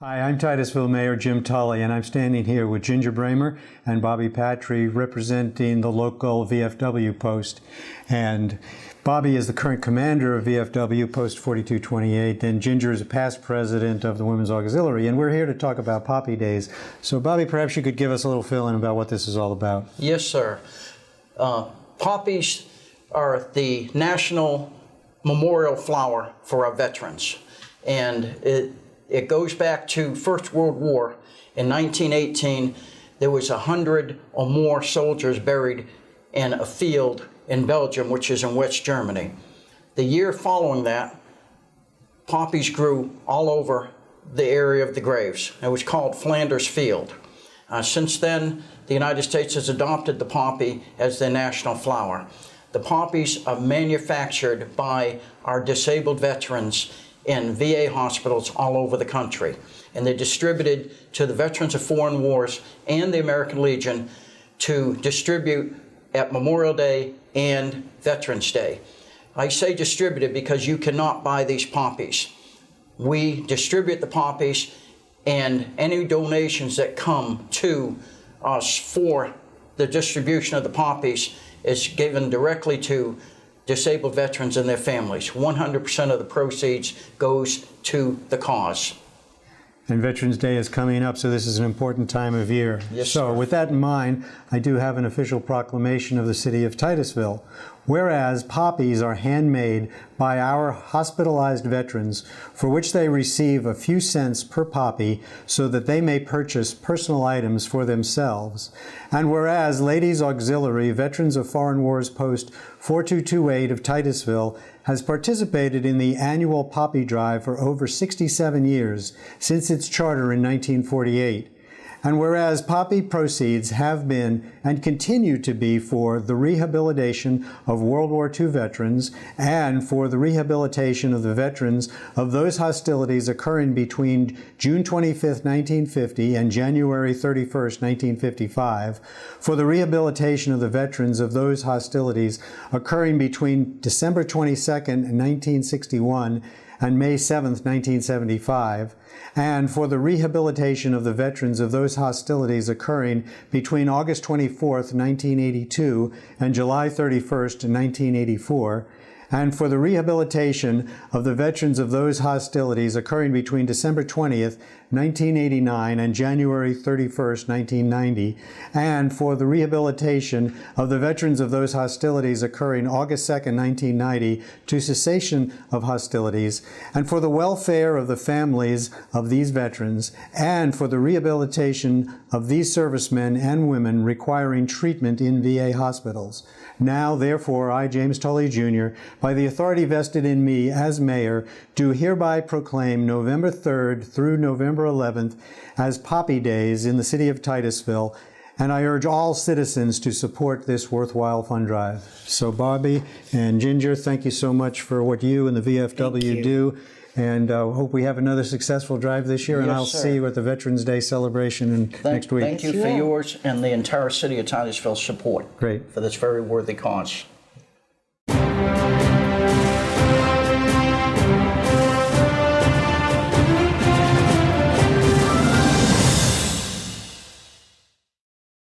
Hi, I'm Titusville Mayor Jim Tulley, and I'm standing here with Ginger Bramer and Bobby Patry representing the local VFW post. And Bobby is the current commander of VFW, Post 4228, and Ginger is a past president of the Women's Auxiliary, and we're here to talk about Poppy Days. So Bobby, perhaps you could give us a little fill-in about what this is all about. Yes, sir. Poppies are the national memorial flower for our veterans, and it goes back to First World War. In 1918, there was 100 or more soldiers buried in a field in Belgium, which is in West Germany. The year following that, poppies grew all over the area of the graves. It was called Flanders Field. Since then, the United States has adopted the poppy as their national flower. The poppies are manufactured by our disabled veterans in VA hospitals all over the country, and they're distributed to the veterans of foreign wars and the American Legion to distribute at Memorial Day and Veterans Day. I say distributed because you cannot buy these poppies. We distribute the poppies, and any donations that come to us for the distribution of the poppies is given directly to disabled veterans and their families. 100% of the proceeds goes to the cause. And Veterans Day is coming up, so this is an important time of year. Yes, so sir. With that in mind, I do have an official proclamation of the City of Titusville. Whereas poppies are handmade by our hospitalized veterans, for which they receive a few cents per poppy so that they may purchase personal items for themselves. And whereas Ladies Auxiliary, Veterans of Foreign Wars Post 4228 of Titusville, has participated in the annual poppy drive for over 67 years since its charter in 1948. And whereas poppy proceeds have been and continue to be for the rehabilitation of World War II veterans and for the rehabilitation of the veterans of those hostilities occurring between June 25, 1950 and January 31, 1955, for the rehabilitation of the veterans of those hostilities occurring between December 22, 1961 and May 7, 1975, and for the rehabilitation of the veterans of those hostilities occurring between August 24, 1982 and July 31, 1984, and for the rehabilitation of the veterans of those hostilities occurring between December 20th, 1989 and January 31st, 1990, and for the rehabilitation of the veterans of those hostilities occurring August 2nd, 1990 to cessation of hostilities, and for the welfare of the families of these veterans, and for the rehabilitation of these servicemen and women requiring treatment in VA hospitals. Now, therefore, I, James Tulley, Jr., by the authority vested in me as mayor, do hereby proclaim November 3rd through November 11th as Poppy Days in the City of Titusville, and I urge all citizens to support this worthwhile fund drive. So Bobby and Ginger, thank you so much for what you and the VFW do, and hope we have another successful drive this year, and Yes, I'll sir. see you at the Veterans Day celebration next week. Thank you for yours and the entire City of Titusville support Great. for this very worthy cause.